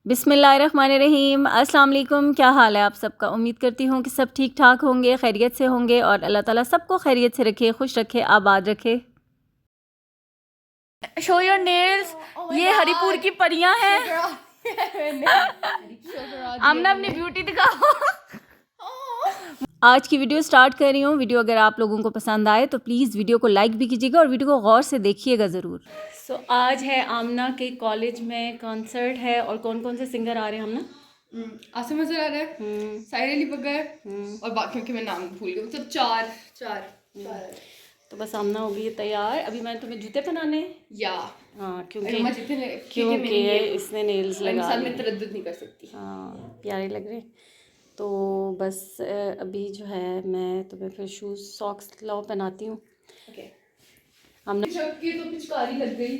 बिस्मिल्लाहिर्रहमानिर्रहीम। अस्सलाम वालेकुम। क्या हाल है आप सबका? उम्मीद करती हूँ कि सब ठीक ठाक होंगे, खैरियत से होंगे और अल्लाह ताला सबको खैरियत से रखे, खुश रखे, आबाद रखे। Show your nails. ये हरीपुर की परियां हैं। आमना अपनी ब्यूटी दिखाओ। आज की वीडियो स्टार्ट कर रही हूँ। वीडियो अगर आप लोगों को पसंद आए तो प्लीज़ वीडियो को लाइक भी कीजिएगा और वीडियो को गौर से देखिएगा ज़रूर। आज है आमना के कॉलेज में कॉन्सर्ट है और कौन कौन से सिंगर आ रहे हैं आमना? आसिम अजहर आ रहा है, साहिर अली बगर और बाकियों के मैं नाम भूल गई, मतलब चार। तो बस आमना हो गई है तैयार। अभी मैंने तुम्हें जूते पहनाने या हाँ, क्योंकि इसने नेल्स लगा लिए। मैं तरद्दुद नहीं कर सकती। हाँ, प्यारे लग रहे। तो बस अभी जो है मैं तुम्हें फिर शूज़ सॉक्स लाओ पहनाती हूँ। हमने की तो पिचकारी लग गई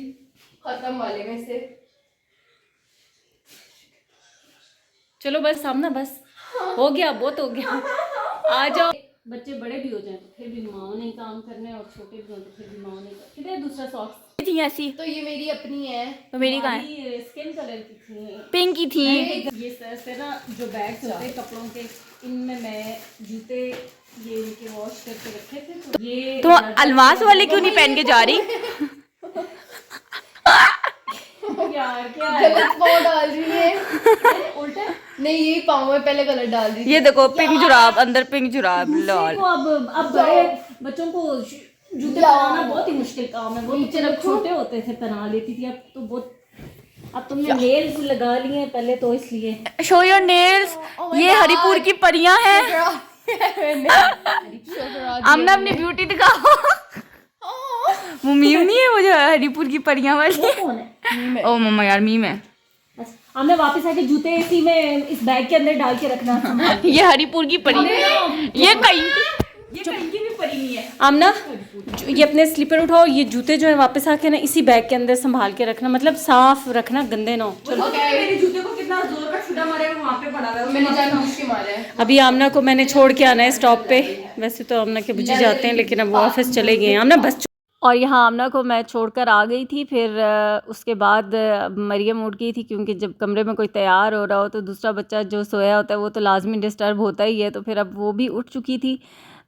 खत्म वाले में से। चलो बस सामना बस हो गया, बहुत हो गया। आ जाओ। बच्चे बड़े भी हो जाए तो फिर भी माओ नहीं काम करने और छोटे भी हो तो फिर भी माओ नहीं। किधर दूसरा सॉक्स थी ऐसी? तो ये मेरी अपनी है। तो मेरी कहाँ है? स्किन कलर की थी, पिंक की थी। ये से ना जो बैग्स होते हैं कपड़ों के, इनमें मैं जूते ये इनके वॉश करके रखे थे। तो ये तो अलमास वाले क्यों नहीं पहन के जा रही? यार क्या गलत पाँव डाल रही है। उल्टा नहीं, यही पाँव में पहले कलर डाल रही। ये देखो पिंक जुराब, अंदर पिंक जुराब। लॉल। अब बड़े बच्चों को जूते पहनाना बहुत ही मुश्किल काम है। वो नीचे जब छोटे होते थे पहना लेती थी, अब तो बहुत। अब तुमने नेल्स लगा लिए हैं पहले तो इसलिए। Show your nails. ये हरीपुर की परियां हैं। आमना अपनी ब्यूटी दिखाओ। वो मीम नहीं है वो जो हरीपुर की परियां वाली? ओ मम्मा यार मीम है। हमने वापस आके जूते इसी में इस बैग के अंदर डाल के रखना। ये हरीपुर की परी, ये कहीं की भी परी नहीं है। आमना ये अपने स्लीपर उठाओ, ये जूते जो है वापस आके ना इसी बैग के अंदर संभाल के रखना, मतलब साफ रखना, गंदे ना हो। चलो मेरे जूते को कितना जोर का छुरा मारेगा, वहाँ पे पड़ा है, मैंने जानबूझ के मारा है। अभी आमना को मैंने छोड़ के आना है स्टॉप पे। वैसे तो आमना के बुझी जाते हैं लेकिन अब वो ऑफिस चले गए हैं। आमना बस। और यहाँ आमना को मैं छोड़कर आ गई थी। फिर उसके बाद मरियम उठ गई थी, क्योंकि जब कमरे में कोई तैयार हो रहा हो तो दूसरा बच्चा जो सोया होता है वो तो लाजमी डिस्टर्ब होता ही है। तो फिर अब वो भी उठ चुकी थी,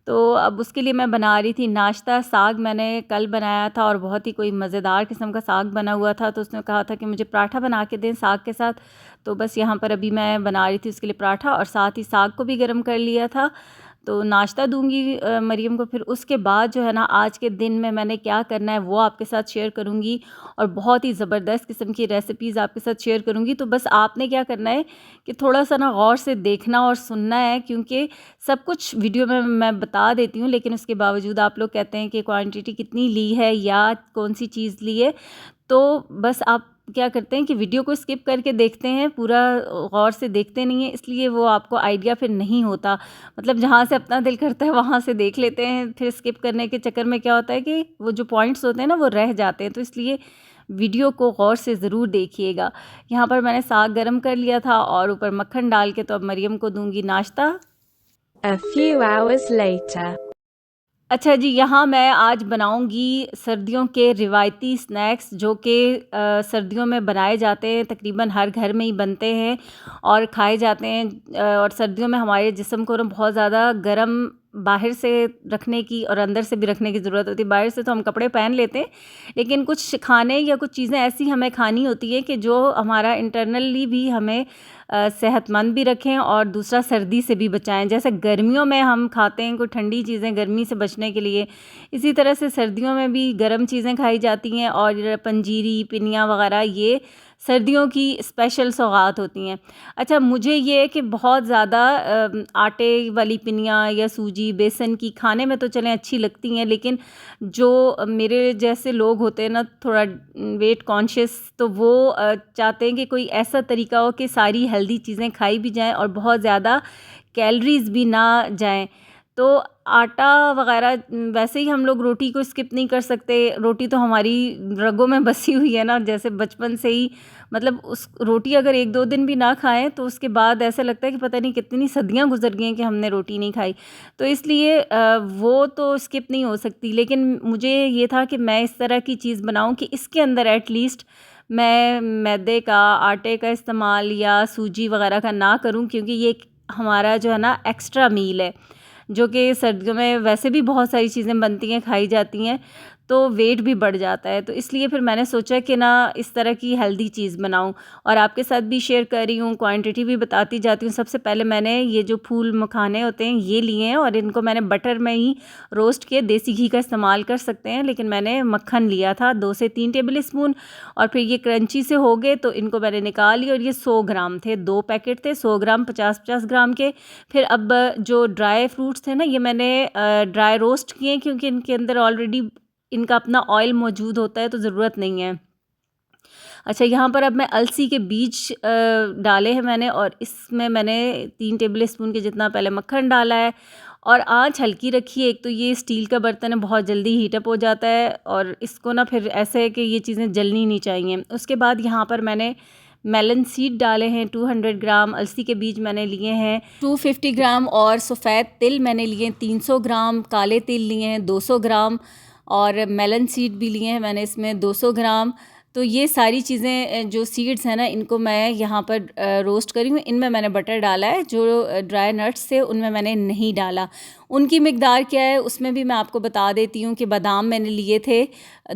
तो अब उसके लिए मैं बना रही थी नाश्ता। साग मैंने कल बनाया था और बहुत ही कोई मज़ेदार किस्म का साग बना हुआ था, तो उसने कहा था कि मुझे पराठा बना के दें साग के साथ। तो बस यहाँ पर अभी मैं बना रही थी उसके लिए पराठा और साथ ही साग को भी गर्म कर लिया था। तो नाश्ता दूंगी मरियम को। फिर उसके बाद जो है ना आज के दिन में मैंने क्या करना है वो आपके साथ शेयर करूंगी और बहुत ही ज़बरदस्त किस्म की रेसिपीज़ आपके साथ शेयर करूंगी। तो बस आपने क्या करना है कि थोड़ा सा ना गौर से देखना और सुनना है, क्योंकि सब कुछ वीडियो में मैं बता देती हूँ लेकिन उसके बावजूद आप लोग कहते हैं कि क्वांटिटी कितनी ली है या कौन सी चीज़ ली है। तो बस आप क्या करते हैं कि वीडियो को स्किप करके देखते हैं, पूरा गौर से देखते नहीं हैं, इसलिए वो आपको आइडिया फिर नहीं होता। मतलब जहाँ से अपना दिल करता है वहाँ से देख लेते हैं, फिर स्किप करने के चक्कर में क्या होता है कि वो जो पॉइंट्स होते हैं ना वो रह जाते हैं। तो इसलिए वीडियो को गौर से ज़रूर देखिएगा। यहाँ पर मैंने साग गर्म कर लिया था और ऊपर मक्खन डाल के तो अब मरियम को दूंगी नाश्ता। A few hours later. अच्छा जी, यहाँ मैं आज बनाऊँगी सर्दियों के रिवायती स्नैक्स जो कि सर्दियों में बनाए जाते हैं, तकरीबन हर घर में ही बनते हैं और खाए जाते हैं। और सर्दियों में हमारे जिस्म को ना बहुत ज़्यादा गर्म बाहर से रखने की और अंदर से भी रखने की ज़रूरत होती है। बाहर से तो हम कपड़े पहन लेते हैं लेकिन कुछ खाने या कुछ चीज़ें ऐसी हमें खानी होती है कि जो हमारा इंटरनली भी हमें सेहतमंद भी रखें और दूसरा सर्दी से भी बचाएं। जैसे गर्मियों में हम खाते हैं कोई ठंडी चीज़ें गर्मी से बचने के लिए, इसी तरह से सर्दियों में भी गर्म चीज़ें खाई जाती हैं और पंजीरी पिनिया वगैरह ये सर्दियों की स्पेशल सौगात होती हैं। अच्छा, मुझे ये है कि बहुत ज़्यादा आटे वाली पिनिया या सूजी बेसन की खाने में तो चलें अच्छी लगती हैं, लेकिन जो मेरे जैसे लोग होते हैं ना थोड़ा वेट कॉन्शियस, तो वो चाहते हैं कि कोई ऐसा तरीका हो कि सारी हेल्दी चीज़ें खाई भी जाएं और बहुत ज़्यादा कैलोरीज़ भी ना जाएं। तो आटा वग़ैरह वैसे ही हम लोग रोटी को स्किप नहीं कर सकते। रोटी तो हमारी रगों में बसी हुई है ना, जैसे बचपन से ही। मतलब उस रोटी अगर 1-2 दिन भी ना खाएं तो उसके बाद ऐसा लगता है कि पता नहीं कितनी सदियां गुजर गई हैं कि हमने रोटी नहीं खाई। तो इसलिए वो तो स्किप नहीं हो सकती। लेकिन मुझे ये था कि मैं इस तरह की चीज़ बनाऊं कि इसके अंदर एटलीस्ट मैं मैदे का, आटे का इस्तेमाल या सूजी वगैरह का ना करूं, क्योंकि ये हमारा जो है ना एक्स्ट्रा मील है, जो कि सर्दियों में वैसे भी बहुत सारी चीज़ें बनती हैं, खाई जाती हैं, तो वेट भी बढ़ जाता है। तो इसलिए फिर मैंने सोचा कि ना इस तरह की हेल्दी चीज़ बनाऊं और आपके साथ भी शेयर कर रही हूँ, क्वांटिटी भी बताती जाती हूँ। सबसे पहले मैंने ये जो फूल मखाने होते हैं ये लिए हैं और इनको मैंने बटर में ही रोस्ट किए। देसी घी का इस्तेमाल कर सकते हैं, लेकिन मैंने मक्खन लिया था 2 से 3 टेबल स्पून, और फिर ये क्रंची से हो गए तो इनको मैंने निकाल लिया। और ये 100 ग्राम थे, 2 पैकेट थे, 100 ग्राम 50-50 ग्राम के। फिर अब जो ड्राई फ्रूट्स थे ना, ये मैंने ड्राई रोस्ट किए, क्योंकि इनके अंदर ऑलरेडी इनका अपना ऑयल मौजूद होता है, तो ज़रूरत नहीं है। अच्छा, यहाँ पर अब मैं अलसी के बीज डाले हैं मैंने, और इसमें मैंने 3 टेबल स्पून के जितना पहले मक्खन डाला है, और आंच हल्की रखी है। एक तो ये स्टील का बर्तन है, बहुत जल्दी हीटअप हो जाता है, और इसको ना फिर ऐसे है कि ये चीज़ें जलनी नहीं चाहिए। उसके बाद यहाँ पर मैंने मेलन सीड डाले हैं 200 ग्राम, अलसी के बीज मैंने लिए हैं 250 ग्राम, और सफ़ेद तिल मैंने लिए हैं 300 ग्राम, काले तिल लिए हैं 200 ग्राम, और मेलन सीड भी लिए हैं मैंने इसमें 200 ग्राम। तो ये सारी चीज़ें जो सीड्स हैं ना, इनको मैं यहाँ पर रोस्ट करी हूँ। इनमें मैंने बटर डाला है, जो ड्राई नट्स थे उनमें मैंने नहीं डाला। उनकी मिकदार क्या है उसमें भी मैं आपको बता देती हूँ कि बादाम मैंने लिए थे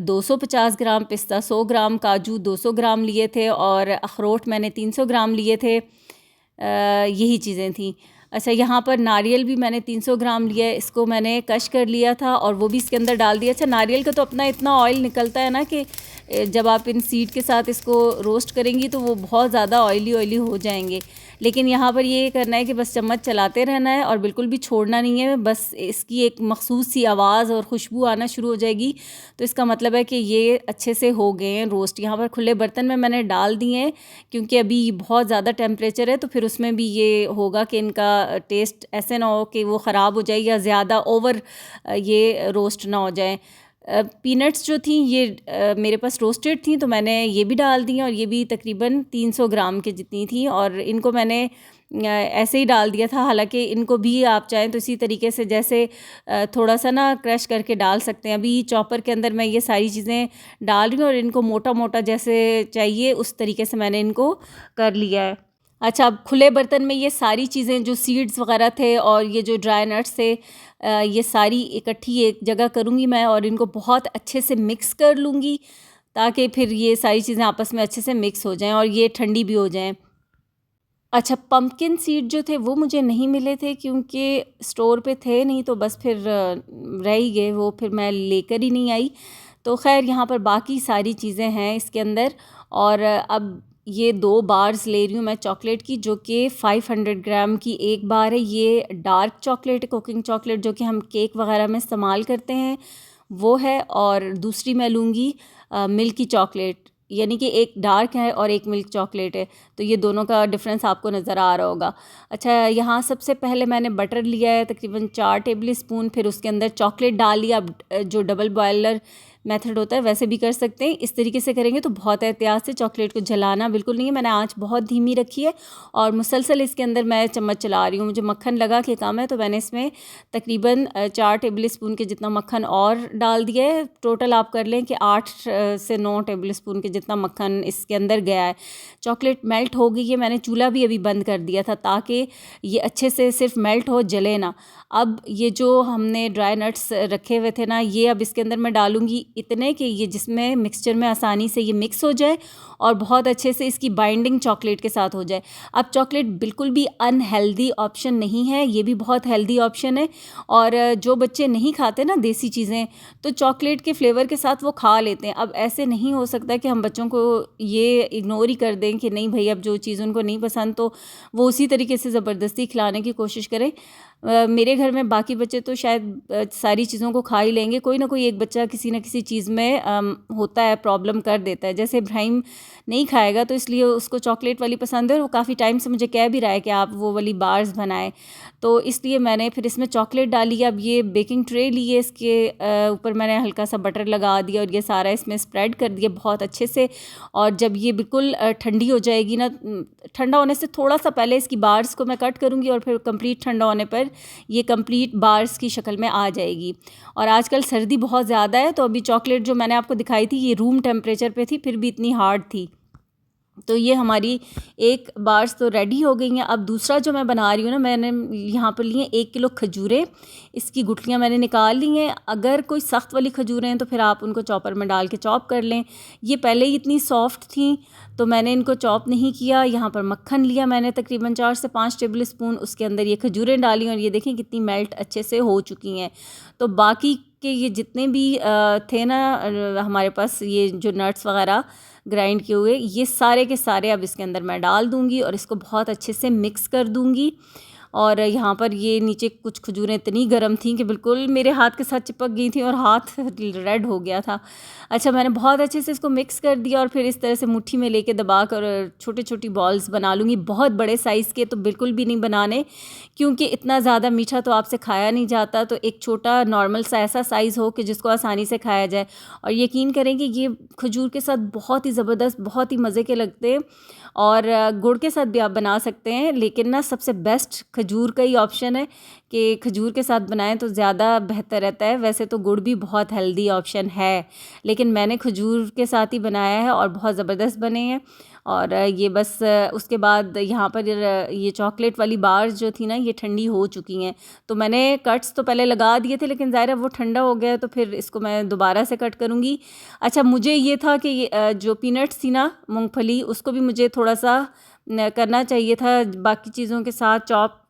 250 ग्राम, पिस्ता 100 ग्राम, काजू 200 ग्राम लिए थे, और अखरोट मैंने 300 ग्राम लिए थे। यही चीज़ें थी। अच्छा, यहाँ पर नारियल भी मैंने 300 ग्राम लिया है, इसको मैंने कश कर लिया था और वो भी इसके अंदर डाल दिया। अच्छा, नारियल का तो अपना इतना ऑयल निकलता है ना कि जब आप इन सीड के साथ इसको रोस्ट करेंगी तो वो बहुत ज़्यादा ऑयली हो जाएंगे। लेकिन यहाँ पर ये करना है कि बस चम्मच चलाते रहना है और बिल्कुल भी छोड़ना नहीं है। बस इसकी एक मखसूस सी आवाज़ और खुशबू आना शुरू हो जाएगी तो इसका मतलब है कि ये अच्छे से हो गए हैं रोस्ट। यहाँ पर खुले बर्तन में मैंने डाल दिए हैं, क्योंकि अभी बहुत ज़्यादा टेम्परेचर है, तो फिर उसमें भी ये होगा कि इनका टेस्ट ऐसे ना हो कि वो ख़राब हो जाए या ज़्यादा ओवर ये रोस्ट ना हो जाए। पीनट्स जो थी ये मेरे पास रोस्टेड थी, तो मैंने ये भी डाल दी, और ये भी तकरीबन 300 ग्राम के जितनी थी, और इनको मैंने ऐसे ही डाल दिया था। हालांकि इनको भी आप चाहें तो इसी तरीके से जैसे थोड़ा सा ना क्रश करके डाल सकते हैं। अभी चॉपर के अंदर मैं ये सारी चीज़ें डाल रही हूँ और इनको मोटा मोटा जैसे चाहिए उस तरीके से मैंने इनको कर लिया है। अच्छा, अब खुले बर्तन में ये सारी चीज़ें जो सीड्स वगैरह थे और ये जो ड्राई नट्स थे, ये सारी इकट्ठी एक जगह करूँगी मैं, और इनको बहुत अच्छे से मिक्स कर लूँगी ताकि फिर ये सारी चीज़ें आपस में अच्छे से मिक्स हो जाएं और ये ठंडी भी हो जाएं। अच्छा, पम्पकिन सीड जो थे वो मुझे नहीं मिले थे, क्योंकि स्टोर पे थे नहीं, तो बस फिर रह ही गए वो, फिर मैं लेकर ही नहीं आई। तो खैर, यहाँ पर बाकी सारी चीज़ें हैं इसके अंदर। और अब ये 2 बार्स ले रही हूँ मैं चॉकलेट की, जो कि 500 ग्राम की एक बार है। ये डार्क चॉकलेट है, कुकिंग चॉकलेट, जो कि हम केक वगैरह में इस्तेमाल करते हैं, वो है। और दूसरी मैं लूँगी मिल्की चॉकलेट, यानी कि एक डार्क है और एक मिल्क चॉकलेट है, तो ये दोनों का डिफरेंस आपको नज़र आ रहा होगा। अच्छा, यहाँ सबसे पहले मैंने बटर लिया है तकरीबन 4 टेबल स्पून, फिर उसके अंदर चॉकलेट डाल लिया। अब जो डबल बॉयलर मेथड होता है वैसे भी कर सकते हैं। इस तरीके से करेंगे तो बहुत एहतियात से, चॉकलेट को जलाना बिल्कुल नहीं है। मैंने आंच बहुत धीमी रखी है और मुसलसल इसके अंदर मैं चम्मच चला रही हूँ। मुझे मक्खन लगा के काम है, तो मैंने इसमें तकरीबन 4 टेबल स्पून के जितना मक्खन और डाल दिया है। टोटल आप कर लें कि 8 से 9 टेबल स्पून के जितना मक्खन इसके अंदर गया है। चॉकलेट मेल्ट हो गई है, मैंने चूल्हा भी अभी बंद कर दिया था ताकि ये अच्छे से सिर्फ मेल्ट हो, जले ना। अब ये जो हमने ड्राई नट्स रखे हुए थे ना, ये अब इसके अंदर मैं डालूँगी इतने कि ये जिसमें मिक्सचर में आसानी से ये मिक्स हो जाए और बहुत अच्छे से इसकी बाइंडिंग चॉकलेट के साथ हो जाए। अब चॉकलेट बिल्कुल भी अनहेल्दी ऑप्शन नहीं है, ये भी बहुत हेल्दी ऑप्शन है। और जो बच्चे नहीं खाते ना देसी चीज़ें, तो चॉकलेट के फ्लेवर के साथ वो खा लेते हैं। अब ऐसे नहीं हो सकता कि हम बच्चों को ये इग्नोर ही कर दें कि नहीं भाई, अब जो चीज़ उनको नहीं पसंद तो वो उसी तरीके से ज़बरदस्ती खिलाने की कोशिश करें। मेरे घर में बाकी बच्चे तो शायद सारी चीज़ों को खा ही लेंगे, कोई ना कोई एक बच्चा किसी न किसी चीज़ में होता है, प्रॉब्लम कर देता है। जैसे इब्राहिम नहीं खाएगा तो इसलिए उसको चॉकलेट वाली पसंद है, और वो काफ़ी टाइम से मुझे कह भी रहा है कि आप वो वाली बार्स बनाएं, तो इसलिए मैंने फिर इसमें चॉकलेट डाली। अब ये बेकिंग ट्रे ली है, इसके ऊपर मैंने हल्का सा बटर लगा दिया और ये सारा इसमें स्प्रेड कर दिया बहुत अच्छे से। और जब ये बिल्कुल ठंडी हो जाएगी ना, ठंडा होने से थोड़ा सा पहले इसकी बार्स को मैं कट करूँगी और फिर कंप्लीट ठंडा होने पर ये कंप्लीट बार्स की शक्ल में आ जाएगी। और आजकल सर्दी बहुत ज़्यादा है, तो अभी चॉकलेट जो मैंने आपको दिखाई थी ये रूम टेम्परेचर पे थी, फिर भी इतनी हार्ड थी। तो ये हमारी एक बार्स तो रेडी हो गई हैं। अब दूसरा जो मैं बना रही हूँ ना, मैंने यहाँ पर लिए 1 किलो खजूरें, इसकी गुठलियाँ मैंने निकाल ली हैं। अगर कोई सख्त वाली खजूरें हैं तो फिर आप उनको चॉपर में डाल के चॉप कर लें। ये पहले ही इतनी सॉफ्ट थी तो मैंने इनको चॉप नहीं किया। यहाँ पर मक्खन लिया मैंने तकरीबन 4 से 5 टेबल स्पून, उसके अंदर ये खजूरें डाली और ये देखें कितनी मेल्ट अच्छे से हो चुकी हैं। तो बाकी के ये जितने भी थे ना हमारे पास, ये जो नट्स वगैरह ग्राइंड किए हुए, ये सारे के सारे अब इसके अंदर मैं डाल दूंगी और इसको बहुत अच्छे से मिक्स कर दूंगी। और यहाँ पर ये नीचे कुछ खजूरें इतनी गर्म थी कि बिल्कुल मेरे हाथ के साथ चिपक गई थी और हाथ रेड हो गया था। अच्छा, मैंने बहुत अच्छे से इसको मिक्स कर दिया और फिर इस तरह से मुट्ठी में लेके दबा कर छोटी छोटी बॉल्स बना लूँगी। बहुत बड़े साइज़ के तो बिल्कुल भी नहीं बनाने, क्योंकि इतना ज़्यादा मीठा तो आपसे खाया नहीं जाता। तो एक छोटा नॉर्मल सा ऐसा साइज़ हो कि जिसको आसानी से खाया जाए। और यकीन करें कि ये खजूर के साथ बहुत ही ज़बरदस्त, बहुत ही मज़े के लगते हैं। और गुड़ के साथ भी आप बना सकते हैं, लेकिन ना सबसे बेस्ट खजूर का ही ऑप्शन है कि खजूर के साथ बनाएं तो ज़्यादा बेहतर रहता है। वैसे तो गुड़ भी बहुत हेल्दी ऑप्शन है, लेकिन मैंने खजूर के साथ ही बनाया है और बहुत ज़बरदस्त बने हैं। और ये बस उसके बाद यहाँ पर ये चॉकलेट वाली बार्स जो थी ना, ये ठंडी हो चुकी हैं। तो मैंने कट्स तो पहले लगा दिए थे, लेकिन ज़ाहिर है वो ठंडा हो गया तो फिर इसको मैं दोबारा से कट करूँगी। अच्छा, मुझे ये था कि जो पीनट्स थी ना, मूंगफली, उसको भी मुझे थोड़ा सा करना चाहिए था बाकी चीज़ों के साथ चॉप,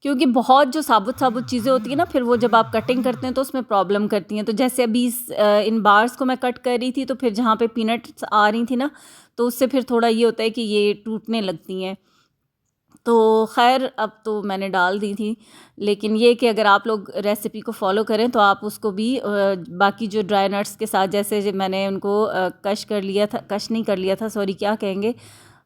क्योंकि बहुत जो साबुत साबुत चीज़ें होती हैं ना, फिर वो जब आप कटिंग करते हैं तो उसमें प्रॉब्लम करती हैं। तो जैसे अभी इन बार्स को मैं कट कर रही थी तो फिर जहाँ पे पीनट्स आ रही थी ना, तो उससे फिर थोड़ा ये होता है कि ये टूटने लगती हैं। तो खैर अब तो मैंने डाल दी थी, लेकिन ये कि अगर आप लोग रेसिपी को फॉलो करें तो आप उसको भी बाकी जो ड्राई नट्स के साथ, जैसे मैंने उनको कश कर लिया था, कश नहीं कर लिया था, सॉरी, क्या कहेंगे,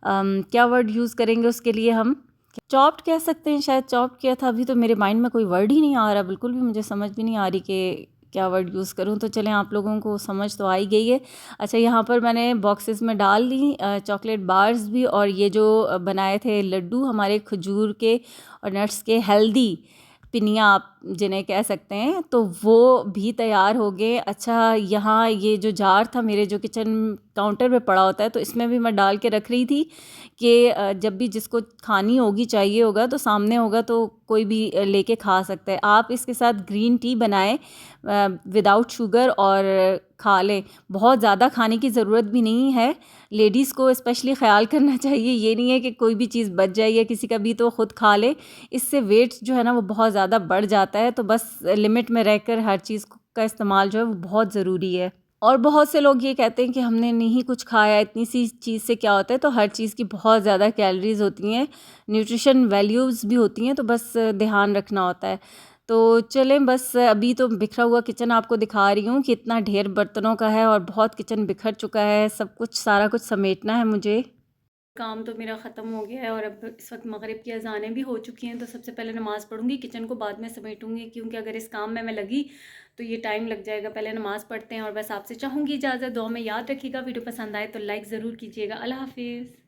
क्या वर्ड यूज़ करेंगे उसके लिए, हम चॉप्ड कह सकते हैं, शायद चॉप्ड किया था। अभी तो मेरे माइंड में कोई वर्ड ही नहीं आ रहा, बिल्कुल भी मुझे समझ भी नहीं आ रही कि क्या वर्ड यूज़ करूँ। तो चलें, आप लोगों को समझ तो आ ही गई है। अच्छा, यहाँ पर मैंने बॉक्सेस में डाल दी चॉकलेट बार्स भी, और ये जो बनाए थे लड्डू हमारे खजूर के और नट्स के, हेल्दी पिनिया आप जिन्हें कह सकते हैं, तो वो भी तैयार हो गए। अच्छा, यहाँ ये जो जार था मेरे जो किचन काउंटर पे पड़ा होता है, तो इसमें भी मैं डाल के रख रही थी कि जब भी जिसको खानी होगी, चाहिए होगा, तो सामने होगा तो कोई भी लेके खा सकता है। आप इसके साथ ग्रीन टी बनाएं विदाउट शुगर और खा लें। बहुत ज़्यादा खाने की ज़रूरत भी नहीं है। लेडीज़ को स्पेशली ख़्याल करना चाहिए, ये नहीं है कि कोई भी चीज़ बच जाए या किसी का भी तो ख़ुद खा ले, इससे वेट जो है ना वो बहुत ज़्यादा बढ़ जाता है। तो बस लिमिट में रहकर हर चीज़ का इस्तेमाल जो है वो बहुत ज़रूरी है। और बहुत से लोग ये कहते हैं कि हमने नहीं कुछ खाया, इतनी सी चीज़ से क्या होता है, तो हर चीज़ की बहुत ज़्यादा कैलोरीज़ होती हैं, न्यूट्रिशन वैल्यूज़ भी होती हैं, तो बस ध्यान रखना होता है। तो चलें, बस अभी तो बिखरा हुआ किचन आपको दिखा रही हूँ कि इतना ढेर बर्तनों का है और बहुत किचन बिखर चुका है, सब कुछ सारा कुछ समेटना है मुझे। काम तो मेरा ख़त्म हो गया है और अब इस वक्त मगरिब की अज़ानें भी हो चुकी हैं। तो सबसे पहले नमाज़ पढ़ूंगी, किचन को बाद में समेटूंगी, क्योंकि अगर इस काम में मैं लगी तो ये टाइम लग जाएगा। पहले नमाज़ पढ़ते हैं और बस आपसे चाहूँगी इजाज़त। दुआ में याद रखिएगा। वीडियो पसंद आए तो लाइक ज़रूर कीजिएगा। अल्लाह हाफिज़।